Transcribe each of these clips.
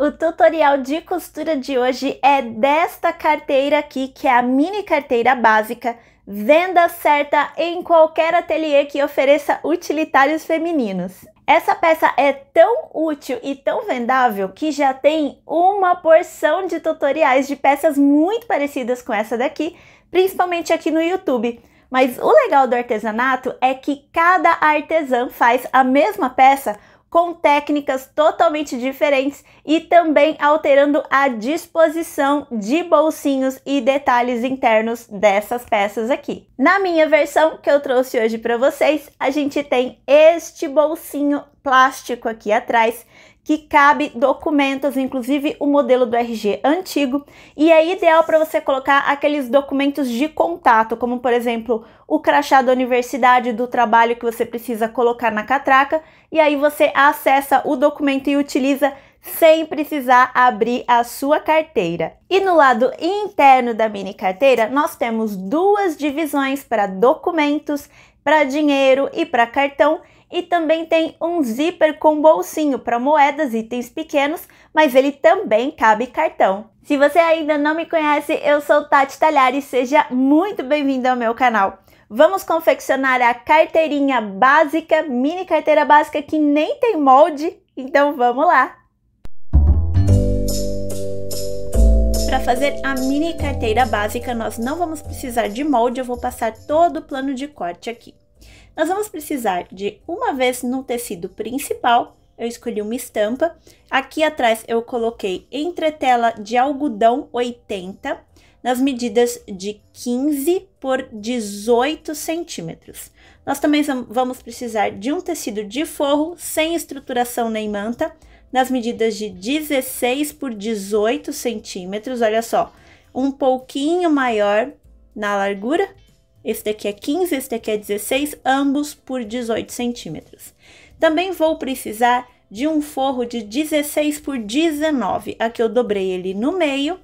O tutorial de costura de hoje é desta carteira aqui, que é a mini carteira básica, venda certa em qualquer ateliê que ofereça utilitários femininos. Essa peça é tão útil e tão vendável que já tem uma porção de tutoriais de peças muito parecidas com essa daqui, principalmente aqui no YouTube. Mas o legal do artesanato é que cada artesã faz a mesma peça com técnicas totalmente diferentes e também alterando a disposição de bolsinhos e detalhes internos dessas peças aqui. Na minha versão que eu trouxe hoje para vocês, a gente tem este bolsinho plástico aqui atrás, que cabe documentos, inclusive o modelo do RG antigo, e é ideal para você colocar aqueles documentos de contato, como por exemplo, o crachá da universidade, do trabalho que você precisa colocar na catraca, e aí você acessa o documento e utiliza sem precisar abrir a sua carteira. E no lado interno da mini carteira, nós temos duas divisões para documentos, para dinheiro e para cartão, e também tem um zíper com bolsinho para moedas, itens pequenos, mas ele também cabe cartão. Se você ainda não me conhece, eu sou Tati Talhares, seja muito bem-vindo ao meu canal. Vamos confeccionar a carteirinha básica, mini carteira básica que nem tem molde, então vamos lá! Para fazer a mini carteira básica, nós não vamos precisar de molde, eu vou passar todo o plano de corte aqui. Nós vamos precisar de uma vez no tecido principal, eu escolhi uma estampa. Aqui atrás eu coloquei entretela de algodão 80, nas medidas de 15 por 18 centímetros. Nós também vamos precisar de um tecido de forro, sem estruturação nem manta, nas medidas de 16 por 18 centímetros, olha só, um pouquinho maior na largura. Esse daqui é 15, esse daqui é 16, ambos por 18 centímetros. Também vou precisar de um forro de 16 por 19. Aqui eu dobrei ele no meio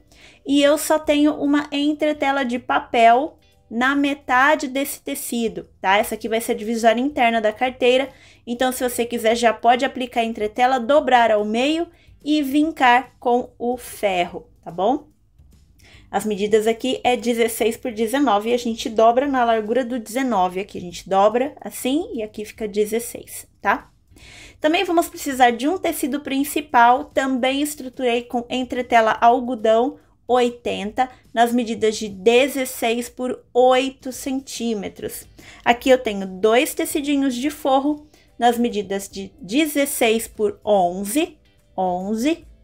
e eu só tenho uma entretela de papel na metade desse tecido, tá? Essa aqui vai ser a divisória interna da carteira, então se você quiser já pode aplicar a entretela, dobrar ao meio e vincar com o ferro, tá bom? As medidas aqui é 16 por 19 e a gente dobra na largura do 19 aqui, a gente dobra assim e aqui fica 16, tá? Também vamos precisar de um tecido principal, também estruturei com entretela algodão 80, nas medidas de 16 por 8 centímetros. Aqui eu tenho dois tecidinhos de forro, nas medidas de 16 por 11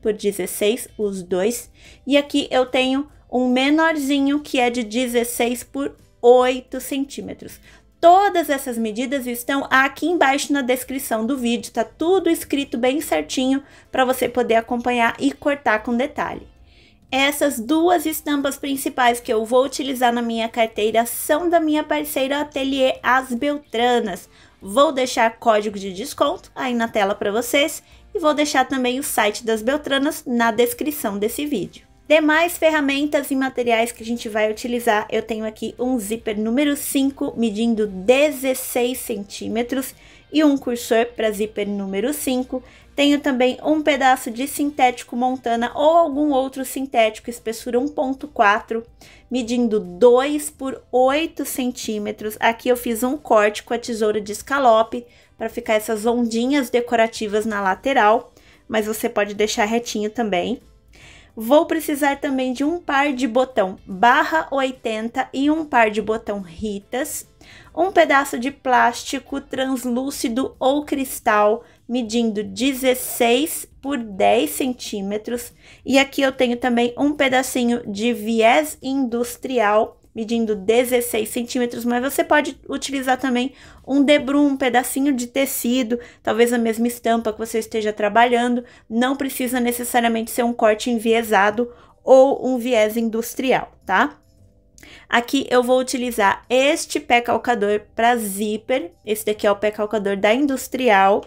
por 16, os dois, e aqui eu tenho um menorzinho que é de 16 por 8 centímetros. Todas essas medidas estão aqui embaixo na descrição do vídeo, tá tudo escrito bem certinho para você poder acompanhar e cortar com detalhe. Essas duas estampas principais que eu vou utilizar na minha carteira são da minha parceira Ateliê As Beltranas. Vou deixar código de desconto aí na tela para vocês e vou deixar também o site das Beltranas na descrição desse vídeo. Demais ferramentas e materiais que a gente vai utilizar, eu tenho aqui um zíper número 5, medindo 16 centímetros, e um cursor para zíper número 5. Tenho também um pedaço de sintético montana ou algum outro sintético, espessura 1.4, medindo 2 por 8 centímetros. Aqui eu fiz um corte com a tesoura de escalope, para ficar essas ondinhas decorativas na lateral, mas você pode deixar retinho também. Vou precisar também de um par de botão barra 80 e um par de botão Ritas, um pedaço de plástico translúcido ou cristal, medindo 16 por 10 centímetros. E aqui eu tenho também um pedacinho de viés industrial, medindo 16 centímetros, mas você pode utilizar também um debrum, um pedacinho de tecido, talvez a mesma estampa que você esteja trabalhando, não precisa necessariamente ser um corte enviesado ou um viés industrial, tá? Aqui eu vou utilizar este pé calcador para zíper, esse daqui é o pé calcador da Industrial,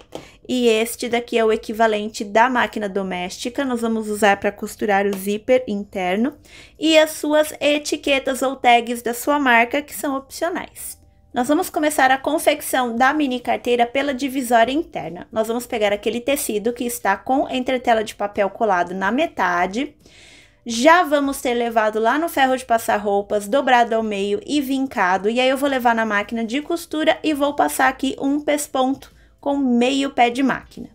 e este daqui é o equivalente da máquina doméstica, nós vamos usar para costurar o zíper interno, e as suas etiquetas ou tags da sua marca, que são opcionais. Nós vamos começar a confecção da mini carteira pela divisória interna. Nós vamos pegar aquele tecido que está com entretela de papel colado na metade. Já vamos ter levado lá no ferro de passar roupas, dobrado ao meio e vincado. E aí eu vou levar na máquina de costura e vou passar aqui um pesponto com meio pé de máquina.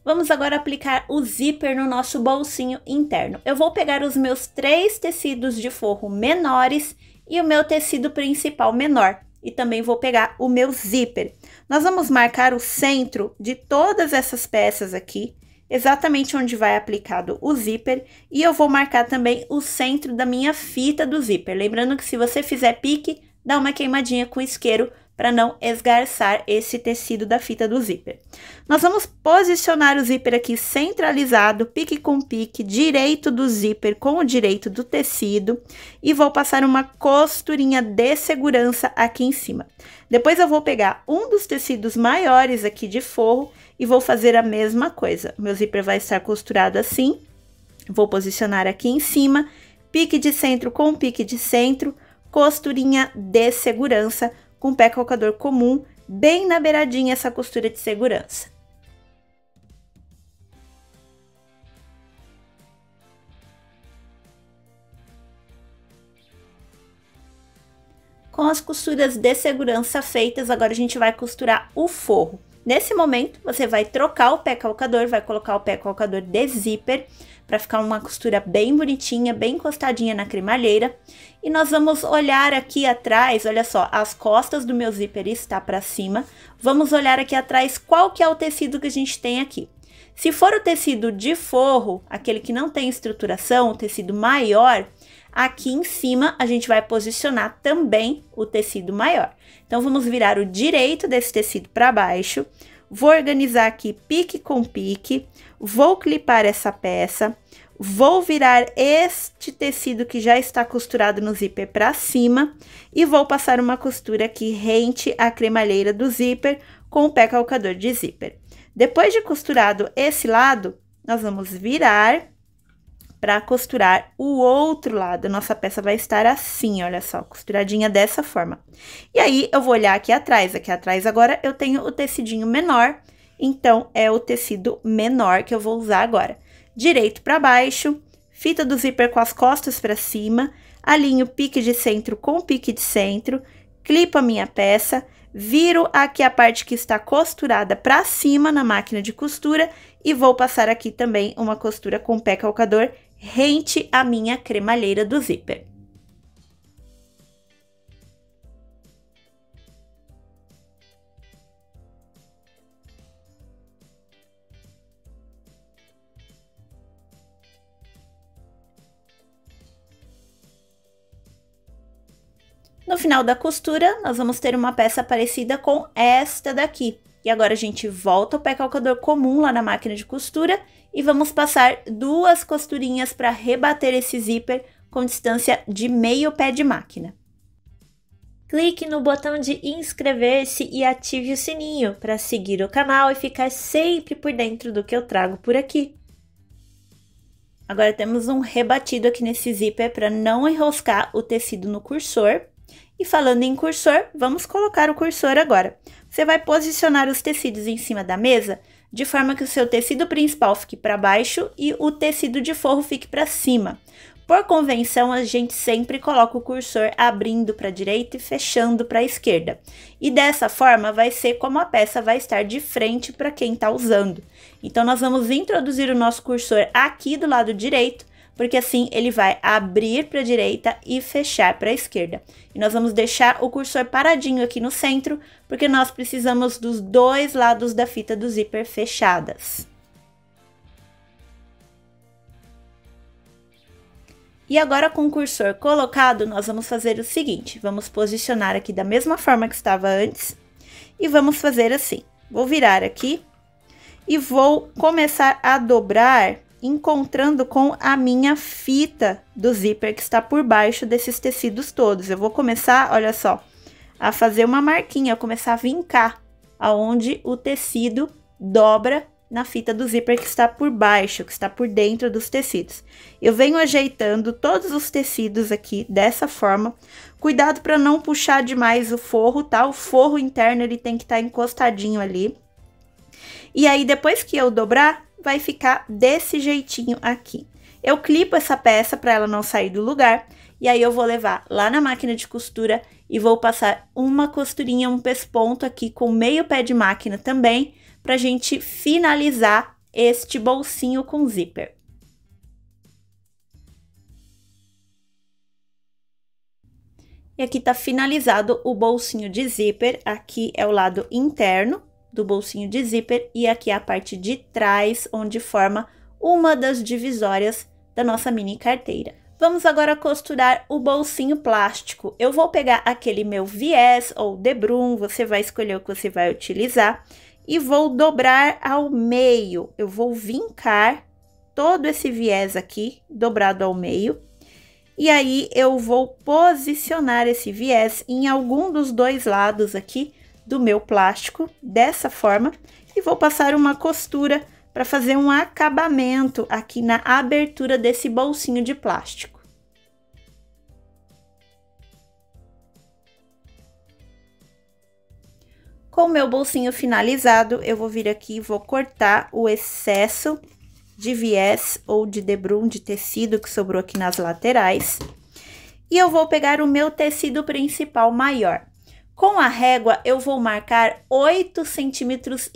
Vamos agora aplicar o zíper no nosso bolsinho interno. Eu vou pegar os meus 3 tecidos de forro menores e o meu tecido principal menor. E também vou pegar o meu zíper. Nós vamos marcar o centro de todas essas peças aqui, exatamente onde vai aplicado o zíper. E eu vou marcar também o centro da minha fita do zíper. Lembrando que se você fizer pique, dá uma queimadinha com isqueiro para não esgarçar esse tecido da fita do zíper. Nós vamos posicionar o zíper aqui centralizado, pique com pique, direito do zíper com o direito do tecido, e vou passar uma costurinha de segurança aqui em cima. Depois eu vou pegar um dos tecidos maiores aqui de forro e vou fazer a mesma coisa. Meu zíper vai estar costurado assim, vou posicionar aqui em cima, pique de centro com pique de centro, costurinha de segurança, com pé calcador comum, bem na beiradinha essa costura de segurança. Com as costuras de segurança feitas, agora a gente vai costurar o forro. Nesse momento, você vai trocar o pé calcador, vai colocar o pé calcador de zíper, para ficar uma costura bem bonitinha, bem encostadinha na cremalheira. E nós vamos olhar aqui atrás, olha só, as costas do meu zíper está para cima. Vamos olhar aqui atrás qual que é o tecido que a gente tem aqui. Se for o tecido de forro, aquele que não tem estruturação, o tecido maior, aqui em cima a gente vai posicionar também o tecido maior. Então, vamos virar o direito desse tecido para baixo. Vou organizar aqui pique com pique, vou clipar essa peça, vou virar este tecido que já está costurado no zíper para cima e vou passar uma costura aqui rente à cremalheira do zíper com o pé calcador de zíper. Depois de costurado esse lado, nós vamos virar para costurar o outro lado. Nossa peça vai estar assim, olha só, costuradinha dessa forma. E aí, eu vou olhar aqui atrás agora eu tenho o tecidinho menor, então é o tecido menor que eu vou usar agora. Direito para baixo, fita do zíper com as costas para cima, alinho pique de centro com pique de centro, clipo a minha peça, viro aqui a parte que está costurada para cima na máquina de costura e vou passar aqui também uma costura com pé calcador rente à minha cremalheira do zíper. No final da costura, nós vamos ter uma peça parecida com esta daqui. E agora a gente volta o pé calcador comum lá na máquina de costura e vamos passar 2 costurinhas para rebater esse zíper com distância de meio pé de máquina. Clique no botão de inscrever-se e ative o sininho para seguir o canal e ficar sempre por dentro do que eu trago por aqui. Agora temos um rebatido aqui nesse zíper para não enroscar o tecido no cursor. E falando em cursor, vamos colocar o cursor agora. Você vai posicionar os tecidos em cima da mesa, de forma que o seu tecido principal fique para baixo e o tecido de forro fique para cima. Por convenção, a gente sempre coloca o cursor abrindo para a direita e fechando para a esquerda. E dessa forma, vai ser como a peça vai estar de frente para quem está usando. Então, nós vamos introduzir o nosso cursor aqui do lado direito, porque assim ele vai abrir para a direita e fechar para a esquerda. E nós vamos deixar o cursor paradinho aqui no centro, porque nós precisamos dos 2 lados da fita do zíper fechadas. E agora com o cursor colocado, nós vamos fazer o seguinte, vamos posicionar aqui da mesma forma que estava antes e vamos fazer assim. Vou virar aqui e vou começar a dobrar encontrando com a minha fita do zíper que está por baixo desses tecidos todos. Eu vou começar, olha só, a fazer uma marquinha, começar a vincar aonde o tecido dobra na fita do zíper que está por baixo, que está por dentro dos tecidos. Eu venho ajeitando todos os tecidos aqui dessa forma. Cuidado para não puxar demais o forro, tá? O forro interno ele tem que estar encostadinho ali. E aí, depois que eu dobrar, vai ficar desse jeitinho aqui. Eu clipo essa peça para ela não sair do lugar. E aí, eu vou levar lá na máquina de costura e vou passar uma costurinha, um pesponto aqui com meio pé de máquina também, pra gente finalizar este bolsinho com zíper. E aqui tá finalizado o bolsinho de zíper. Aqui é o lado interno do bolsinho de zíper e aqui é a parte de trás, onde forma uma das divisórias da nossa mini carteira. Vamos agora costurar o bolsinho plástico. Eu vou pegar aquele meu viés ou debrum, você vai escolher o que você vai utilizar, e vou dobrar ao meio. Eu vou vincar todo esse viés aqui, dobrado ao meio. E aí, eu vou posicionar esse viés em algum dos dois lados aqui do meu plástico, dessa forma. E vou passar uma costura para fazer um acabamento aqui na abertura desse bolsinho de plástico. Com o meu bolsinho finalizado, eu vou vir aqui e vou cortar o excesso de viés ou de debrum de tecido que sobrou aqui nas laterais. E eu vou pegar o meu tecido principal maior. Com a régua, eu vou marcar 8,5 centímetros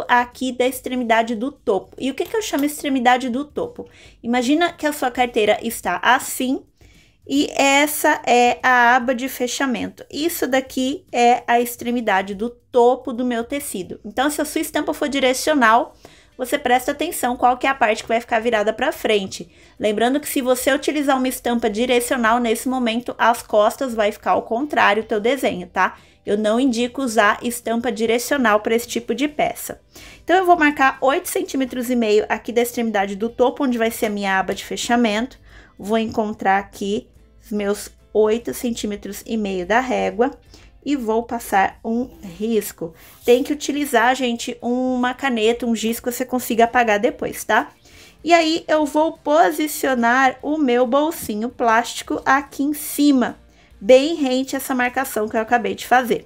aqui da extremidade do topo. E o que eu chamo de extremidade do topo? Imagina que a sua carteira está assim e essa é a aba de fechamento. Isso daqui é a extremidade do topo do meu tecido. Então, se a sua estampa for direcional, você presta atenção qual que é a parte que vai ficar virada para frente. Lembrando que se você utilizar uma estampa direcional, nesse momento, as costas vai ficar ao contrário do teu desenho, tá? Eu não indico usar estampa direcional para esse tipo de peça. Então, eu vou marcar 8,5 centímetros aqui da extremidade do topo, onde vai ser a minha aba de fechamento. Vou encontrar aqui os meus 8,5 centímetros da régua. E vou passar um risco. Tem que utilizar, gente, uma caneta, um giz que você consiga apagar depois, tá? E aí, eu vou posicionar o meu bolsinho plástico aqui em cima, bem rente a essa marcação que eu acabei de fazer.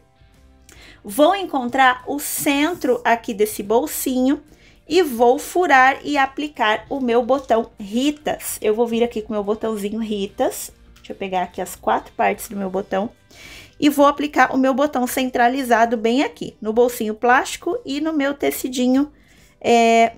Vou encontrar o centro aqui desse bolsinho e vou furar e aplicar o meu botão Ritas. Eu vou vir aqui com o meu botãozinho Ritas. Deixa eu pegar aqui as 4 partes do meu botão. E vou aplicar o meu botão centralizado bem aqui, no bolsinho plástico e no meu tecidinho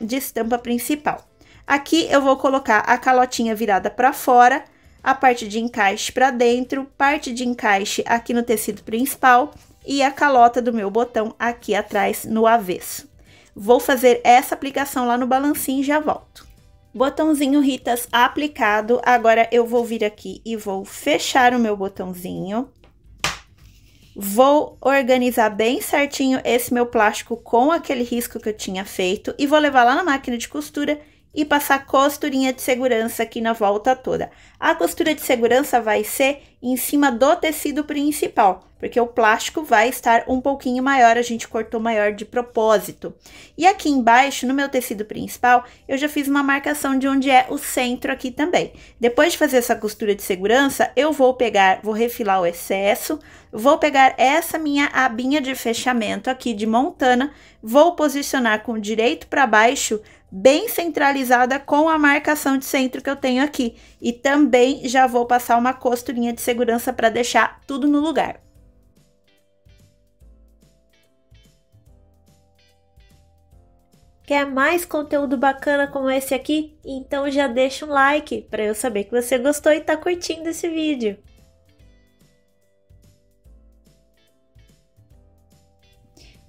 de estampa principal. Aqui eu vou colocar a calotinha virada para fora, a parte de encaixe para dentro, parte de encaixe aqui no tecido principal e a calota do meu botão aqui atrás no avesso. Vou fazer essa aplicação lá no balancinho e já volto. Botãozinho Ritas aplicado, agora eu vou vir aqui e vou fechar o meu botãozinho. Vou organizar bem certinho esse meu plástico com aquele risco que eu tinha feito e vou levar lá na máquina de costura e passar costurinha de segurança aqui na volta toda. A costura de segurança vai ser em cima do tecido principal, porque o plástico vai estar um pouquinho maior, a gente cortou maior de propósito. E aqui embaixo, no meu tecido principal, eu já fiz uma marcação de onde é o centro aqui também. Depois de fazer essa costura de segurança, eu vou refilar o excesso, vou pegar essa minha abinha de fechamento aqui de montana, vou posicionar com o direito para baixo, bem centralizada com a marcação de centro que eu tenho aqui. E também já vou passar uma costurinha de segurança para deixar tudo no lugar. Quer mais conteúdo bacana como esse aqui? Então já deixa um like para eu saber que você gostou e tá curtindo esse vídeo.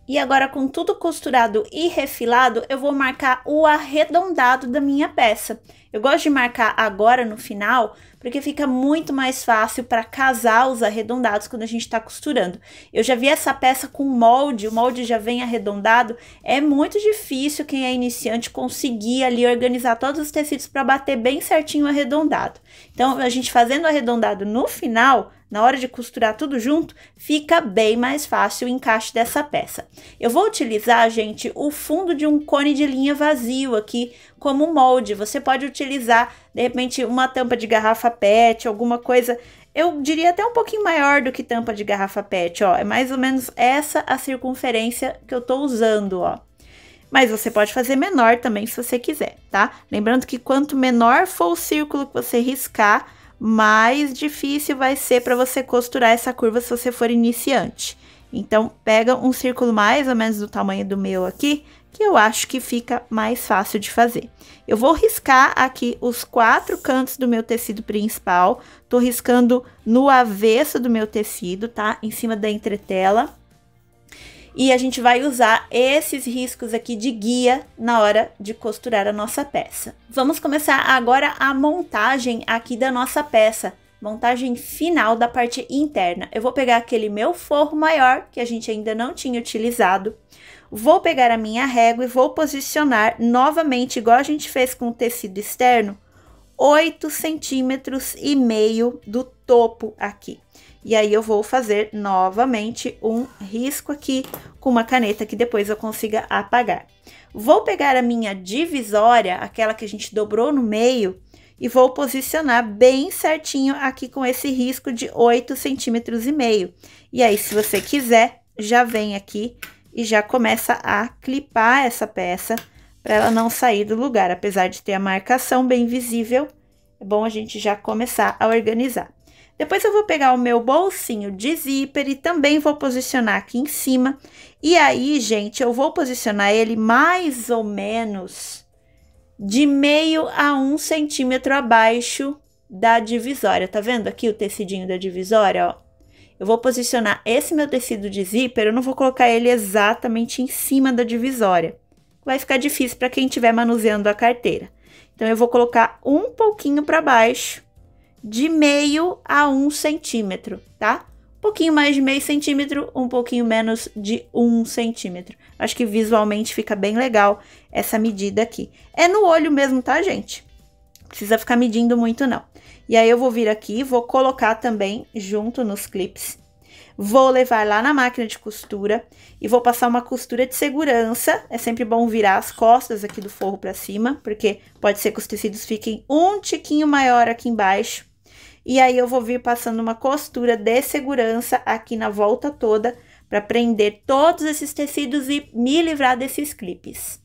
E agora, com tudo costurado e refilado, eu vou marcar o arredondado da minha peça. Eu gosto de marcar agora no final, porque fica muito mais fácil para casar os arredondados quando a gente está costurando. Eu já vi essa peça com molde, o molde já vem arredondado. É muito difícil quem é iniciante conseguir ali organizar todos os tecidos para bater bem certinho o arredondado. Então, a gente fazendo o arredondado no final, na hora de costurar tudo junto, fica bem mais fácil o encaixe dessa peça. Eu vou utilizar, gente, o fundo de um cone de linha vazio aqui como molde. Você pode utilizar, de repente, uma tampa de garrafa PET, alguma coisa, eu diria até um pouquinho maior do que tampa de garrafa PET, ó. É mais ou menos essa a circunferência que eu tô usando, ó. Mas você pode fazer menor também se você quiser, tá? Lembrando que quanto menor for o círculo que você riscar, mais difícil vai ser para você costurar essa curva se você for iniciante. Então, pega um círculo mais ou menos do tamanho do meu aqui, que eu acho que fica mais fácil de fazer. Eu vou riscar aqui os 4 cantos do meu tecido principal, tô riscando no avesso do meu tecido, tá? Em cima da entretela. E a gente vai usar esses riscos aqui de guia na hora de costurar a nossa peça. Vamos começar agora a montagem aqui da nossa peça. Montagem final da parte interna. Eu vou pegar aquele meu forro maior, que a gente ainda não tinha utilizado. Vou pegar a minha régua e vou posicionar novamente, igual a gente fez com o tecido externo, 8,5 centímetros do topo aqui. E aí eu vou fazer novamente um risco aqui com uma caneta que depois eu consiga apagar. Vou pegar a minha divisória, aquela que a gente dobrou no meio, e vou posicionar bem certinho aqui com esse risco de 8,5 centímetros. E aí, se você quiser, já vem aqui e já começa a clipar essa peça para ela não sair do lugar. Apesar de ter a marcação bem visível, é bom a gente já começar a organizar. Depois eu vou pegar o meu bolsinho de zíper e também vou posicionar aqui em cima. E aí, gente, eu vou posicionar ele mais ou menos de meio a 1 centímetro abaixo da divisória. Tá vendo aqui o tecidinho da divisória, ó? Eu vou posicionar esse meu tecido de zíper, eu não vou colocar ele exatamente em cima da divisória. Vai ficar difícil para quem estiver manuseando a carteira. Então, eu vou colocar um pouquinho para baixo, de meio a 1 centímetro, tá? Um pouquinho mais de meio centímetro, um pouquinho menos de 1 centímetro. Acho que visualmente fica bem legal essa medida aqui. É no olho mesmo, tá, gente? Não precisa ficar medindo muito, não. E aí, eu vou vir aqui, vou colocar também junto nos clips. Vou levar lá na máquina de costura e vou passar uma costura de segurança. É sempre bom virar as costas aqui do forro para cima, porque pode ser que os tecidos fiquem um tiquinho maior aqui embaixo. E aí, eu vou vir passando uma costura de segurança aqui na volta toda, para prender todos esses tecidos e me livrar desses clipes.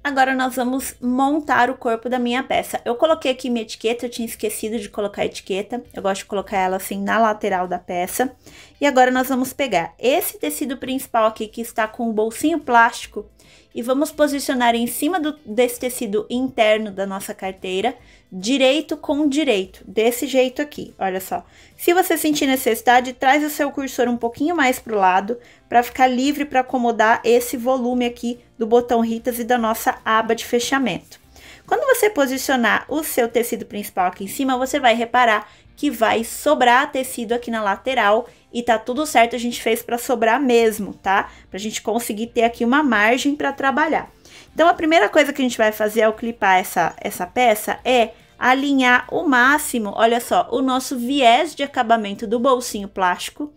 Agora, nós vamos montar o corpo da minha peça. Eu coloquei aqui minha etiqueta, eu tinha esquecido de colocar a etiqueta. Eu gosto de colocar ela assim na lateral da peça. E agora, nós vamos pegar esse tecido principal aqui, que está com o bolsinho plástico, e vamos posicionar em cima desse tecido interno da nossa carteira, direito com direito, desse jeito aqui, olha só. Se você sentir necessidade, traz o seu cursor um pouquinho mais para o lado, para ficar livre para acomodar esse volume aqui do botão Ritas e da nossa aba de fechamento. Quando você posicionar o seu tecido principal aqui em cima, você vai reparar que vai sobrar tecido aqui na lateral e tá tudo certo, a gente fez para sobrar mesmo, tá? Pra gente conseguir ter aqui uma margem para trabalhar. Então, a primeira coisa que a gente vai fazer ao clipar essa peça é alinhar o máximo, olha só, o nosso viés de acabamento do bolsinho plástico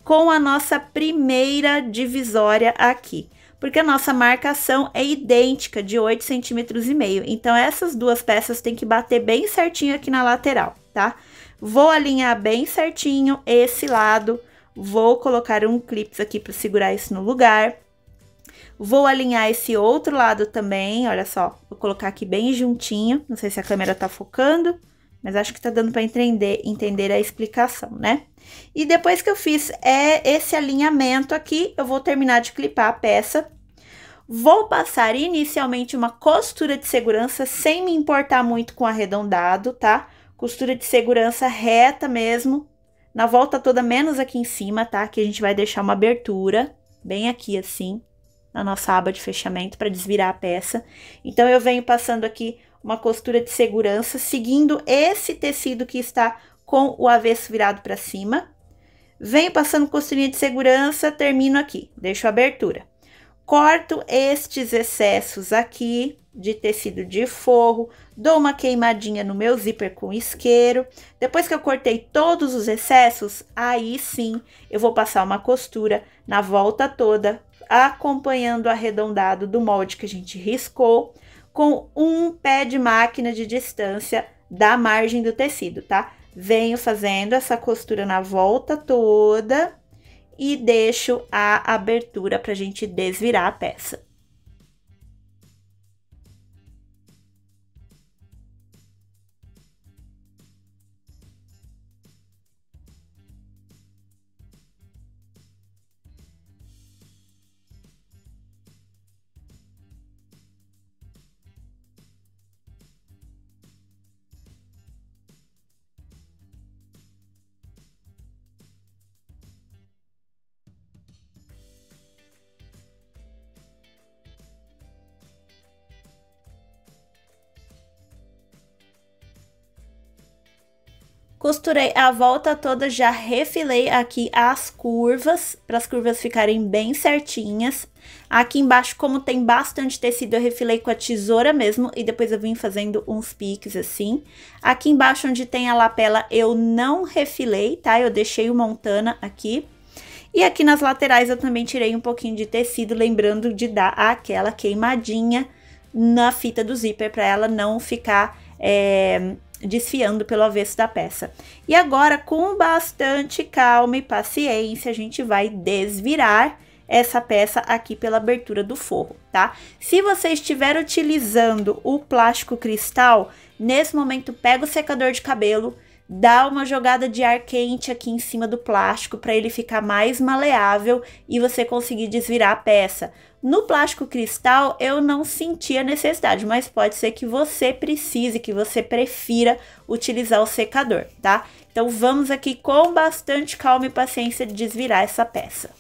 com a nossa primeira divisória aqui. Porque a nossa marcação é idêntica, de 8,5 centímetros. Então, essas duas peças tem que bater bem certinho aqui na lateral, tá? Vou alinhar bem certinho esse lado, vou colocar um clips aqui para segurar isso no lugar. Vou alinhar esse outro lado também, olha só, vou colocar aqui bem juntinho, não sei se a câmera tá focando, mas acho que tá dando para entender a explicação, né? E depois que eu fiz esse alinhamento aqui, eu vou terminar de clipar a peça. Vou passar inicialmente uma costura de segurança, sem me importar muito com arredondado, tá? Costura de segurança reta mesmo, na volta toda, menos aqui em cima, tá? Que a gente vai deixar uma abertura, bem aqui assim, na nossa aba de fechamento, para desvirar a peça. Então, eu venho passando aqui uma costura de segurança, seguindo esse tecido que está com o avesso virado para cima. Venho passando costurinha de segurança, termino aqui, deixo a abertura. Corto estes excessos aqui de tecido de forro, dou uma queimadinha no meu zíper com isqueiro. Depois que eu cortei todos os excessos, aí sim eu vou passar uma costura na volta toda, acompanhando o arredondado do molde que a gente riscou, com um pé de máquina de distância da margem do tecido, tá? Venho fazendo essa costura na volta toda e deixo a abertura pra gente desvirar a peça. Costurei a volta toda, já refilei aqui as curvas, para as curvas ficarem bem certinhas. Aqui embaixo, como tem bastante tecido, eu refilei com a tesoura mesmo, e depois eu vim fazendo uns piques assim. Aqui embaixo, onde tem a lapela, eu não refilei, tá? Eu deixei o montana aqui. E aqui nas laterais, eu também tirei um pouquinho de tecido, lembrando de dar aquela queimadinha na fita do zíper, para ela não ficar desfiando pelo avesso da peça. E agora, com bastante calma e paciência, a gente vai desvirar essa peça aqui pela abertura do forro, tá? Se você estiver utilizando o plástico cristal, nesse momento pega o secador de cabelo, dá uma jogada de ar quente aqui em cima do plástico para ele ficar mais maleável e você conseguir desvirar a peça. No plástico cristal eu não senti a necessidade, mas pode ser que você precise, que você prefira utilizar o secador, tá? Então vamos aqui com bastante calma e paciência desvirar essa peça.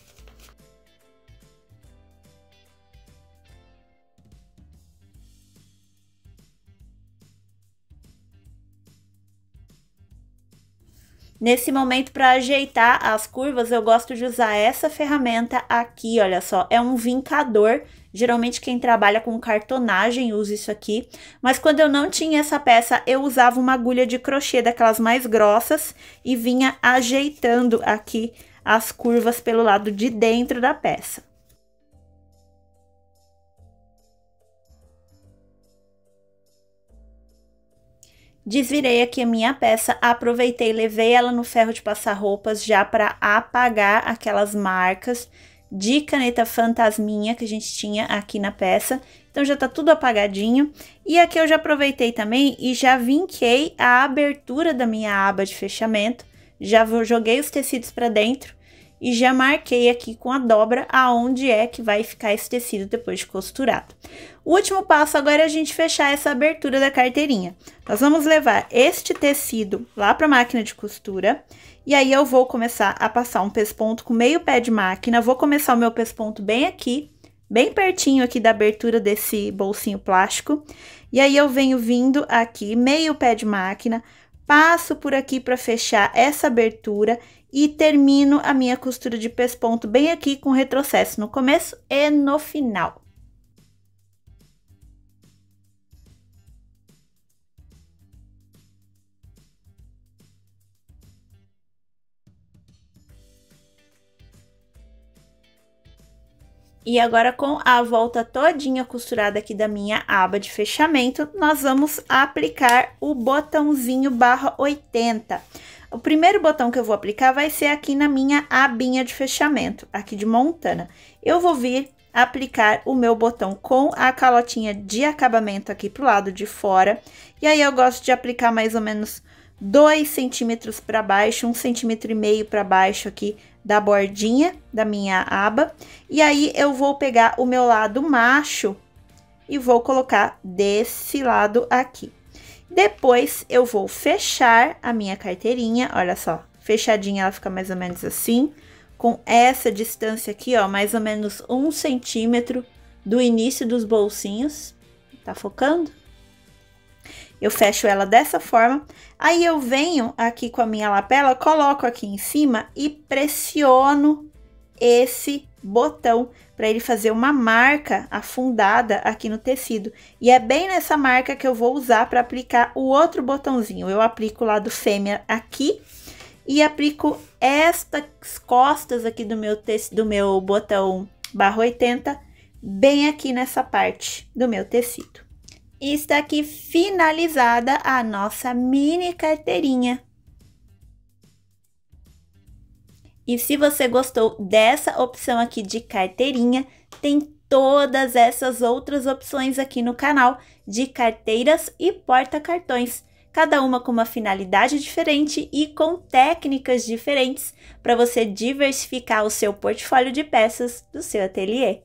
Nesse momento, para ajeitar as curvas, eu gosto de usar essa ferramenta aqui, olha só, é um vincador. Geralmente quem trabalha com cartonagem usa isso aqui, mas quando eu não tinha essa peça, eu usava uma agulha de crochê daquelas mais grossas e vinha ajeitando aqui as curvas pelo lado de dentro da peça. Desvirei aqui a minha peça, aproveitei, levei ela no ferro de passar roupas já para apagar aquelas marcas de caneta fantasminha que a gente tinha aqui na peça. Então já tá tudo apagadinho. E aqui eu já aproveitei também e já vinquei a abertura da minha aba de fechamento. Já joguei os tecidos para dentro e já marquei aqui com a dobra aonde é que vai ficar esse tecido depois de costurado. O último passo agora é a gente fechar essa abertura da carteirinha. Nós vamos levar este tecido lá para a máquina de costura e aí eu vou começar a passar um pesponto com meio pé de máquina. Vou começar o meu pesponto bem aqui, bem pertinho aqui da abertura desse bolsinho plástico. E aí eu venho vindo aqui, meio pé de máquina, passo por aqui para fechar essa abertura e termino a minha costura de pesponto bem aqui com retrocesso no começo e no final. E agora, com a volta todinha costurada aqui da minha aba de fechamento, nós vamos aplicar o botãozinho barra 80. O primeiro botão que eu vou aplicar vai ser aqui na minha abinha de fechamento, aqui de montana. Eu vou vir aplicar o meu botão com a calotinha de acabamento aqui pro lado de fora. E aí, eu gosto de aplicar mais ou menos 2 centímetros para baixo, 1,5 centímetros para baixo aqui da bordinha da minha aba. E aí, eu vou pegar o meu lado macho e vou colocar desse lado aqui. Depois, eu vou fechar a minha carteirinha, olha só, fechadinha ela fica mais ou menos assim, com essa distância aqui, ó, mais ou menos 1 centímetro do início dos bolsinhos, tá focando? Eu fecho ela dessa forma, aí eu venho aqui com a minha lapela, coloco aqui em cima e pressiono esse botão para ele fazer uma marca afundada aqui no tecido. E é bem nessa marca que eu vou usar para aplicar o outro botãozinho. Eu aplico o lado fêmea aqui e aplico estas costas aqui do meu botão /80 bem aqui nessa parte do meu tecido. E está aqui finalizada a nossa mini carteirinha. E se você gostou dessa opção aqui de carteirinha, tem todas essas outras opções aqui no canal de carteiras e porta-cartões, cada uma com uma finalidade diferente e com técnicas diferentes para você diversificar o seu portfólio de peças do seu ateliê.